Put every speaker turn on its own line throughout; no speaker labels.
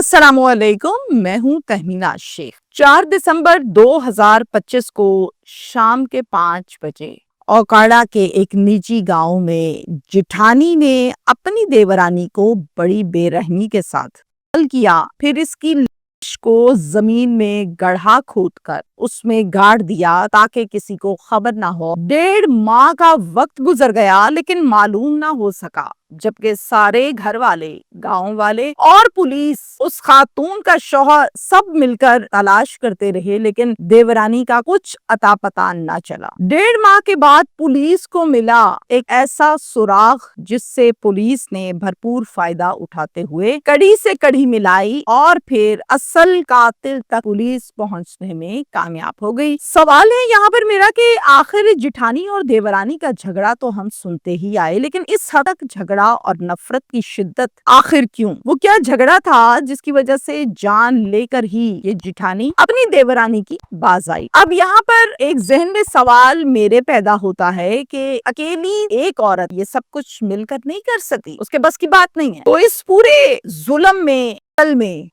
السلام علیکم، میں ہوں تہمینہ شیخ۔ 4 دسمبر 2025 کو شام کے 5 بجے اوکاڑا کے ایک نجی گاؤں میں جٹھانی نے اپنی دیورانی کو بڑی بے رحمی کے ساتھ قتل کیا، پھر اس کی لاش کو زمین میں گڑھا کھود کر اس میں گاڑ دیا تاکہ کسی کو خبر نہ ہو۔ 1.5 ماہ کا وقت گزر گیا لیکن معلوم نہ ہو سکا، جبکہ سارے گھر والے، گاؤں والے اور پولیس اس خاتون کا شوہر سب مل کر تلاش کرتے رہے، لیکن دیورانی کا کچھ اتا پتا نہ چلا۔ 1.5 ماہ کے بعد پولیس کو ملا ایک ایسا سراغ جس سے پولیس نے بھرپور فائدہ اٹھاتے ہوئے کڑی سے کڑی ملائی اور پھر اصل قاتل تک پولیس پہنچنے میں کامیاب ہو گئی۔ سوال ہے یہاں پر میرا کہ آخر جٹھانی اور دیورانی کا جھگڑا تو ہم سنتے ہی آئے، لیکن اس حد تک جھگڑا اور نفرت کی شدت آخر کیوں؟ وہ کیا جھگڑا تھا جس کی وجہ سے جان لے کر ہی یہ جٹھانی اپنی دیورانی کی باز آئی؟ اب یہاں پر ایک ذہن میں سوال میرے پیدا ہوتا ہے کہ اکیلی ایک عورت یہ سب کچھ مل کر نہیں کر سکتی، اس کے بس کی بات نہیں ہے، تو اس پورے ظلم میں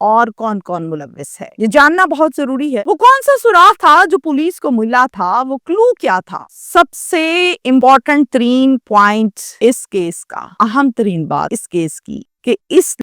اور کون کون ملوث ہے یہ جاننا بہت ضروری ہے۔ وہ کون سا سراغ تھا جو پولیس کو ملا تھا؟ وہ کلو کیا تھا؟ سب سے امپورٹنٹ ترین پوائنٹ اس کیس کا، اہم ترین بات اس کیس کی کہ اس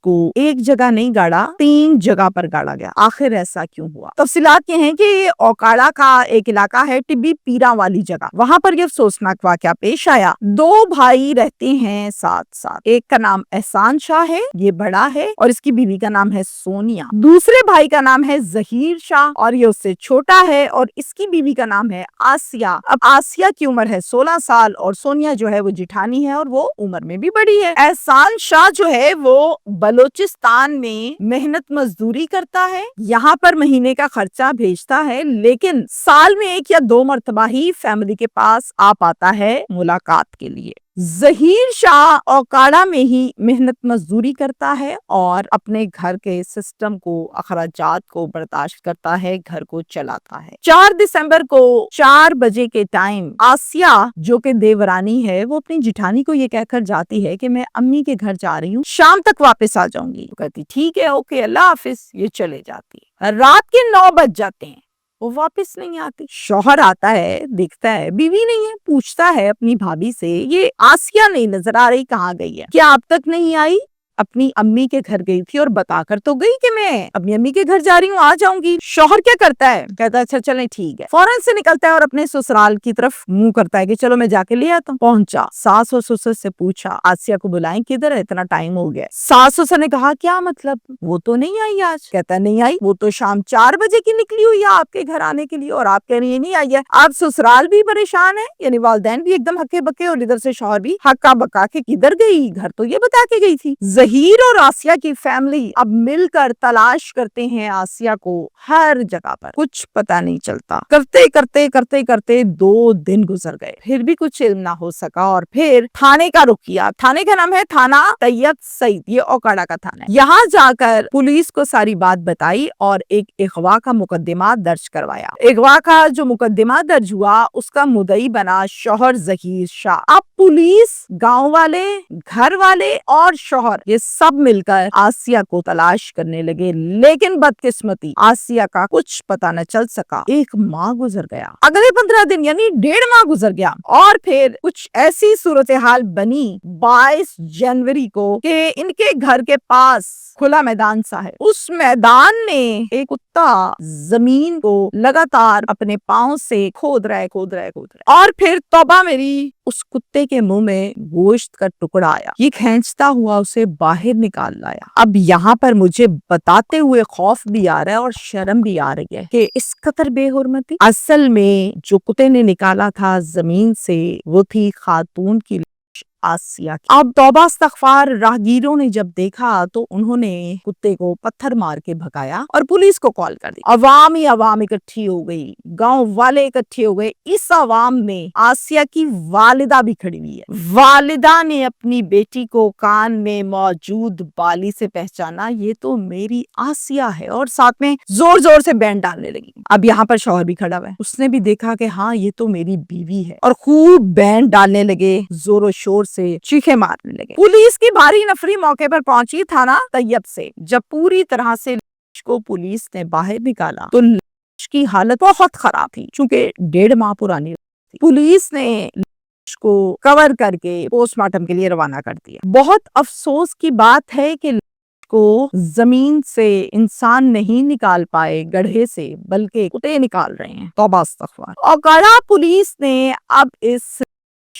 کو ایک جگہ نہیں گاڑا، 3 جگہ پر گاڑا گیا۔ آخر ایسا کیوں ہوا؟ تفصیلات یہ ہیں کہ یہ اوکاڑا کا ایک علاقہ ہے، ٹبی پیرا والی جگہ، وہاں پر یہ افسوسناک واقعہ پیش آیا۔ 2 بھائی رہتے ہیں ساتھ، ایک کا نام احسان شاہ ہے، یہ بڑا ہے، اور اس کی بیوی کا نام ہے سونیا۔ دوسرے بھائی کا نام ہے ظہیر شاہ اور یہ اس سے چھوٹا ہے، اور اس کی بیوی کا نام ہے آسیہ۔ اب آسیہ کی عمر ہے 16 سال اور سونیا جو ہے وہ جٹھانی ہے اور وہ عمر میں بھی بڑی ہے۔ احسان شاہ جو ہے وہ بلوچستان میں محنت مزدوری کرتا ہے، یہاں پر مہینے کا خرچہ بھیجتا ہے، لیکن سال میں 1 یا 2 مرتبہ ہی فیملی کے پاس آ پاتا ہے ملاقات کے لیے۔ ظہیر شاہ اوکاڑا میں ہی محنت مزدوری کرتا ہے اور اپنے گھر کے سسٹم کو، اخراجات کو برداشت کرتا ہے، گھر کو چلاتا ہے۔ 4 دسمبر کو 4 بجے کے ٹائم آسیہ جو کہ دیورانی ہے وہ اپنی جٹھانی کو یہ کہہ کر جاتی ہے کہ میں امی کے گھر جا رہی ہوں، شام تک واپس آ جاؤں گی۔ کہتی ٹھیک ہے، اوکے، اللہ حافظ، یہ چلے جاتی ہے۔ رات کے 9 بج جاتے ہیں، وہ واپس نہیں آتی۔ شوہر آتا ہے، دیکھتا ہے بیوی نہیں ہے، پوچھتا ہے اپنی بھابھی سے یہ آسیہ نہیں نظر آ رہی، کہاں گئی ہے؟ کیا اب تک نہیں آئی؟ اپنی امی کے گھر گئی تھی اور بتا کر تو گئی کہ میں اپنی امی کے گھر جا رہی ہوں، آ جاؤں گی۔ شوہر کیا کرتا ہے؟ کہتا ہے اچھا چلیں ٹھیک ہے، فوراً سے نکلتا ہے اور اپنے سسرال کی طرف منہ کرتا ہے کہ چلو میں جا کے لے آتا ہوں۔ پہنچا، ساس اور سسر سے پوچھا آسیہ کو بلائیں کدھر ہے، اتنا ٹائم ہو گیا۔ ساس سسر نے کہا کیا مطلب، وہ تو نہیں آئی آج؟ کہتا نہیں آئی، وہ تو شام 4 بجے کی نکلی ہوئی ہے آپ کے گھر آنے کے لیے اور آپ کہہ رہی ہیں نہیں آئی ہے۔ آپ سسرال بھی پریشان ہے، یعنی والدین بھی ایک دم ہکے بکے اور ادھر سے شوہر بھی ہکا بکا کے کدھر گئی، گھر تو یہ بتا کے گئی تھی۔ ظہیر اور آسیہ کی فیملی اب مل کر تلاش کرتے ہیں آسیہ کو ہر جگہ پر، کچھ پتا نہیں چلتا۔ کرتے 2 دن گزر گئے، پھر بھی کچھ علم نہ ہو سکا اور پھر تھانے کا رخ کیا۔ تھانے کا نام ہے تھانہ طیب سعید، یہ اوکاڑا کا تھانہ ہے۔ یہاں جا کر پولیس کو ساری بات بتائی اور ایک اغوا کا مقدمہ درج کروایا۔ اغوا کا جو مقدمہ درج ہوا اس کا مدعی بنا شوہر ظہیر شاہ۔ اب پولیس، گاؤں والے، گھر والے اور شوہر یہ سب مل کر آسیہ کو تلاش کرنے لگے، لیکن بدقسمتی آسیہ کا کچھ پتہ نہ چل سکا۔ 1 ماہ گزر گیا، اگلے 15 دن یعنی 1.5 ماہ گزر گیا، اور پھر کچھ ایسی صورتحال بنی 22 جنوری کو کہ ان کے گھر کے پاس کھلا میدان سا ہے، اس میدان میں ایک کتا زمین کو لگاتار اپنے پاؤں سے کھود رہا ہے اور پھر توبہ میری، اس کتے کے منہ میں گوشت کا ٹکڑا آیا، یہ کھینچتا ہوا اسے باہر نکال لایا۔ اب یہاں پر مجھے بتاتے ہوئے خوف بھی آ رہا ہے اور شرم بھی آ رہی ہے کہ اس قدر بے حرمتی۔ اصل میں جو کتے نے نکالا تھا زمین سے وہ تھی خاتون کی آسیہ کی۔ اب توبہ استغفار، راہگیروں نے جب دیکھا تو انہوں نے کتے کو پتھر مار کے بھگایا اور پولیس کو کال کر دی۔ عوام اکٹھی ہو گئی، گاؤں والے اکٹھے ہو گئے۔ اس عوام میں آسیہ کی والدہ بھی کھڑی ہوئی ہے۔ والدہ نے اپنی بیٹی کو کان میں موجود بالی سے پہچانا، یہ تو میری آسیہ ہے، اور ساتھ میں زور زور سے بینڈ ڈالنے لگی۔ اب یہاں پر شوہر بھی کھڑا ہوا ہے، اس نے بھی دیکھا کہ ہاں یہ تو میری بیوی ہے، اور خوب بینڈ ڈالنے لگے، زور و شور से चीखें मारने लगे। पुलिस की भारी नफरी मौके पर पहुंची थाना तैयब से। जब पूरी तरह से लाश को पुलिस ने बाहर निकाला तो लाश की हालत बहुत खराब थी, चूंकि 1.5 माह पुरानी थी। पुलिस ने लाश को कवर करके पोस्टमार्टम के लिए रवाना कर दिया। बहुत अफसोस की बात है कि लाश को जमीन से इंसान नहीं निकाल पाए गड्ढे से, बल्कि कुत्ते निकाल रहे हैं। तौबा अस्तगफार। ओकाड़ा पुलिस ने अब इस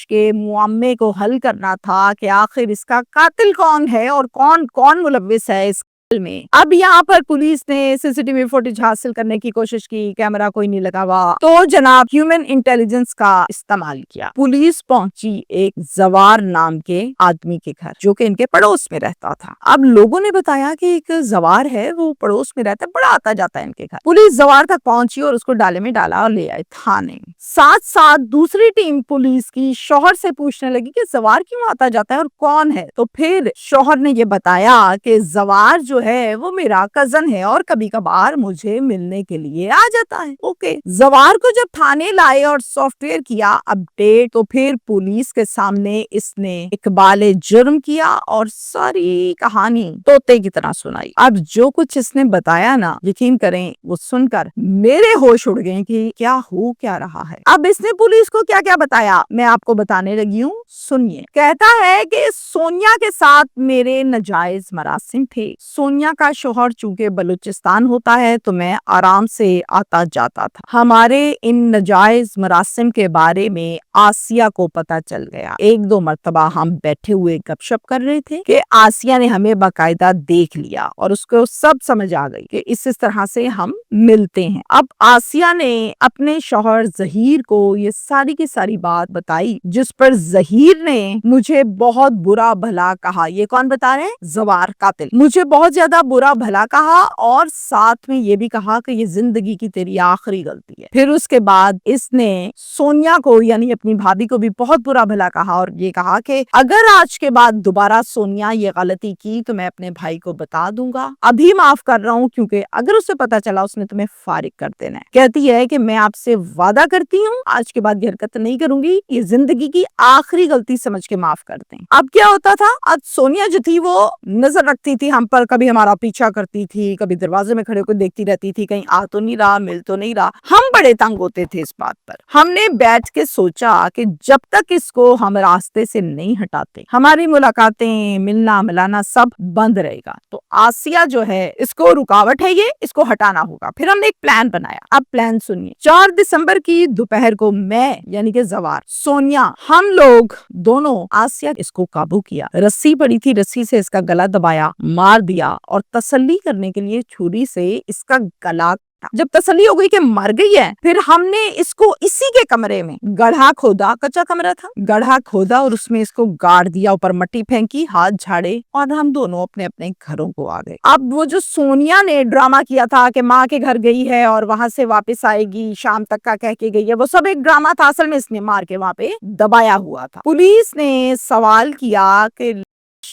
के मुआम्मे को हल करना था कि आखिर इसका कातिल कौन है और कौन कौन मुलव्विस है इस में। अब यहाँ पर पुलिस ने सीसीटीवी फुटेज हासिल करने की कोशिश की, कैमरा कोई नहीं लगा हुआ, तो जनाब ह्यूमन इंटेलिजेंस का इस्तेमाल किया। पुलिस पहुंची एक जवार नाम के आदमी के घर, जो कि इनके पड़ोस में रहता था। अब लोगों ने बताया कि एक जवार है, वो पड़ोस में रहता है, बड़ा आता जाता है इनके घर। पुलिस जवार तक पहुंची और उसको डाले में डाला और ले आए थाने। साथ साथ दूसरी टीम पुलिस की शौहर से पूछने लगी कि जवार क्यों आता जाता है और कौन है। तो फिर शौहर ने ये बताया कि जवार जो है वो मेरा कजन है और कभी कभार मुझे मिलने के लिए आ जाता है। ओके, जवार को जब थाने लाए और सॉफ्टवेयर किया अपडेट, तो फिर पुलिस के सामने इसने इकबाल जुर्म किया और सारी कहानी तोते की तरह सुनाई। अब जो कुछ इसने बताया ना, यकीन करें वो सुनकर मेरे होश उड़ गए कि क्या हो क्या रहा है। अब इसने पुलिस को क्या क्या बताया मैं आपको बताने लगी हूँ, सुनिए। कहता है कि सोनिया के साथ मेरे नाजायज मरासिम थे। सोनिया का शोहर चूंकि बलूचिस्तान होता है तो मैं आराम से आता जाता था। हमारे इन नाजायज मरासिम के बारे में आसिया को पता चल गया। 1-2 मर्तबा हम बैठे हुए गपशप कर रहे थे कि आसिया ने हमें बाकायदा देख लिया और उसको सब समझ आ गई कि इस तरह से हम मिलते हैं। अब आसिया ने अपने शौहर जहीर को ये सारी की सारी बात बताई, जिस पर जहीर ने मुझे बहुत बुरा भला कहा। ये कौन बता रहे हैं? जवार कातिल। मुझे बहुत ज्यादा बुरा भला कहा और साथ में ये भी कहा कि ये जिंदगी की तेरी आखिरी गलती है। फिर उसके बाद इसने सोनिया को यानी अपनी भाभी को भी बहुत बुरा भला कहा और ये कहा कि अगर आज के बाद दोबारा सोनिया ये गलती की तो मैं अपने भाई को बता दूंगा। अभी माफ कर रहा हूँ क्योंकि अगर उसे पता चला उसने तुम्हें फारिग कर देना है। कहती है कि मैं आपसे वादा करती हूँ आज के बाद ये हरकत नहीं करूंगी, ये जिंदगी की आखिरी गलती समझ के माफ कर दें। अब क्या होता था, आज सोनिया जो थी वो नजर रखती थी हम पर, कभी हमारा पीछा करती थी, कभी दरवाजे में खड़े होकर देखती रहती थी कहीं आ तो नहीं रहा, मिल तो नहीं रहा। हम बड़े तंग होते थे इस बात पर। हमने बैठ के सोचा कि जब तक इसको हम रास्ते से नहीं हटाते हमारी मुलाकातें, मिलना मिलाना सब बंद रहेगा। तो आसिया जो है इसको रुकावट है, ये इसको हटाना होगा। फिर हमने एक प्लान बनाया। अब प्लान सुनिए। 4 दिसंबर की दोपहर को मैं यानी कि जवार, सोनिया, हम लोग दोनों आसिया इसको काबू किया। रस्सी पड़ी थी, रस्सी से इसका गला दबाया, मार दिया और तसल्ली करने के लिए छुरी से इसका गला। जब तसल्ली हो गई कि मर गई है, फिर हमने इसको इसी के कमरे में गड्ढा खोदा, कच्चा कमरा था, गड्ढा खोदा और उसमें इसको गाड़ दिया, ऊपर मिट्टी फेंकी, हाथ झाड़े और हम दोनों अपने अपने घरों को आ गए। अब वो जो सोनिया ने ड्रामा किया था कि माँ के घर गई है और वहां से वापस आएगी, शाम तक का कह के गई है, वो सब एक ड्रामा था। असल में इसने मार के वहां पे दबाया हुआ था। पुलिस ने सवाल किया कि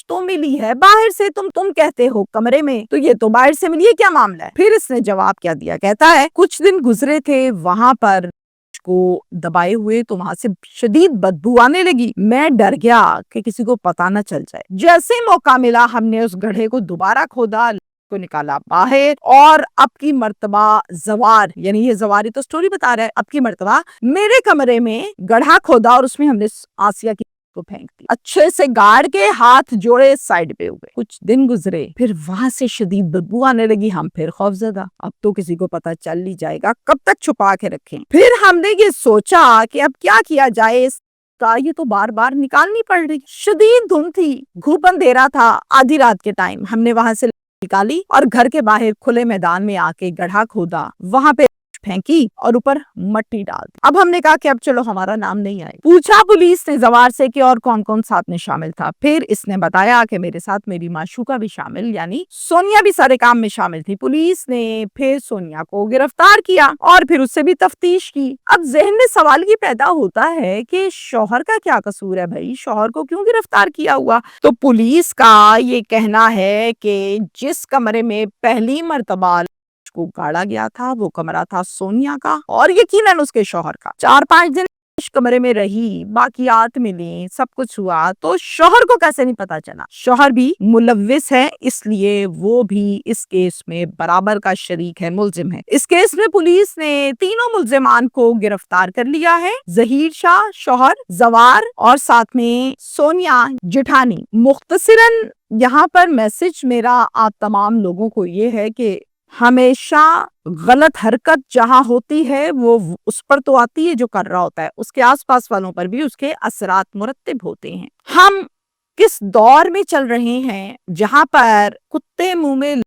तो मिली है बाहर से, तुम कहते हो कमरे में, तो ये तो बाहर से मिली है, क्या मामला है? फिर इसने जवाब क्या दिया, कहता है कुछ दिन गुजरे थे वहां पर को दबाए हुए तो वहां से शदीद बदबू आने लगी। मैं डर गया कि किसी को पता न चल जाए। जैसे मौका मिला हमने उस गड्ढे को दोबारा खोदा, को निकाला बाहर और अब की मर्तबा जवार यानी ये जवारी तो स्टोरी बता रहा है, अब की मर्तबा मेरे कमरे में गड्ढा खोदा और उसमें हमने आसिया की को फेंक दी। अच्छे से गाड़ के हाथ जोड़े साइड पे हो गए। कुछ दिन गुजरे, फिर वहां से शदीद बदबू आने लगी। हम फिर खौफजदा, अब तो किसी को पता चल ही जाएगा, कब तक छुपा के रखें। फिर हमने ये सोचा कि अब क्या किया जाए, ये तो बार बार निकालनी पड़ रही। शदीद धुंध थी, घूप अंधेरा था, आधी रात के टाइम हमने वहां से निकाली और घर के बाहर खुले मैदान में आके गड्ढा खोदा, वहां पे फेंकी और ऊपर मट्टी डाल दी। अब हमने कहा कि अब चलो हमारा नाम नहीं आए। पूछा पुलिस ने जवार से कि और कौन कौन साथ में शामिल था। फिर इसने बताया कि मेरे साथ मेरी माशूका भी शामिल यानी सोनिया भी सारे काम में शामिल थी। पुलिस ने फिर सोनिया को गिरफ्तार किया और फिर उससे भी तफ्तीश की। अब जहन में सवाल ये पैदा होता है कि शौहर का क्या कसूर है भाई, शौहर को क्यों गिरफ्तार किया हुआ? तो पुलिस का ये कहना है कि जिस कमरे में पहली मर्तबा को गाड़ा गया था वो कमरा था सोनिया का और यकीनन उसके शौहर का। 4-5 दिन कमरे में रही, बाकियात मिली, सब कुछ हुआ, तो शौहर को कैसे नहीं पता चला? शौहर भी मुलव्विस है, इसलिए वो भी इस केस में बराबर का शरीक है, मुलजिम है। इस केस में पुलिस ने तीनों मुलजिमान को गिरफ्तार कर लिया है, जहीर शाह शौहर, जवार और साथ में सोनिया जेठानी। मुख्तसरन यहाँ पर मैसेज मेरा आप तमाम लोगों को ये है कि हमेशा गलत हरकत जहाँ होती है वो उस पर तो आती है जो कर रहा होता है, उसके आसपास वालों पर भी उसके असरात मुरत्तिब होते हैं। हम किस दौर में चल रहे हैं जहाँ पर कुत्ते मुंह में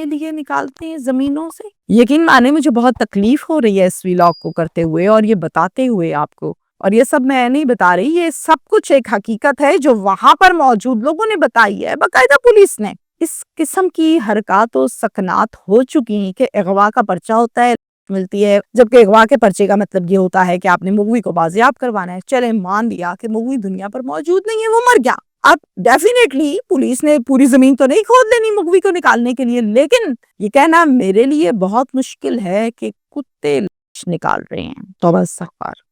लिए निकालते हैं जमीनों से? यकीन माने मुझे बहुत तकलीफ हो रही है इस व्लॉग को करते हुए और ये बताते हुए आपको, और ये सब मैं नहीं बता रही, ये सब कुछ एक हकीकत है जो वहां पर मौजूद लोगों ने बताई है, बाकायदा पुलिस ने। इस किस्म की हरकत और सकनात हो चुकी हैं कि अगवा का पर्चा होता है, मिलती है, जबकि अगवा के पर्चे का मतलब ये होता है कि आपने मुगवी को बाजियाब करवाना है। चले मान लिया कि मुगवी दुनिया पर मौजूद नहीं है, वो मर गया। अब डेफिनेटली पुलिस ने पूरी जमीन तो नहीं खोद लेनी मुगवी को निकालने के लिए, लेकिन ये कहना मेरे लिए बहुत मुश्किल है कि कुत्ते निकाल रहे हैं। तो बस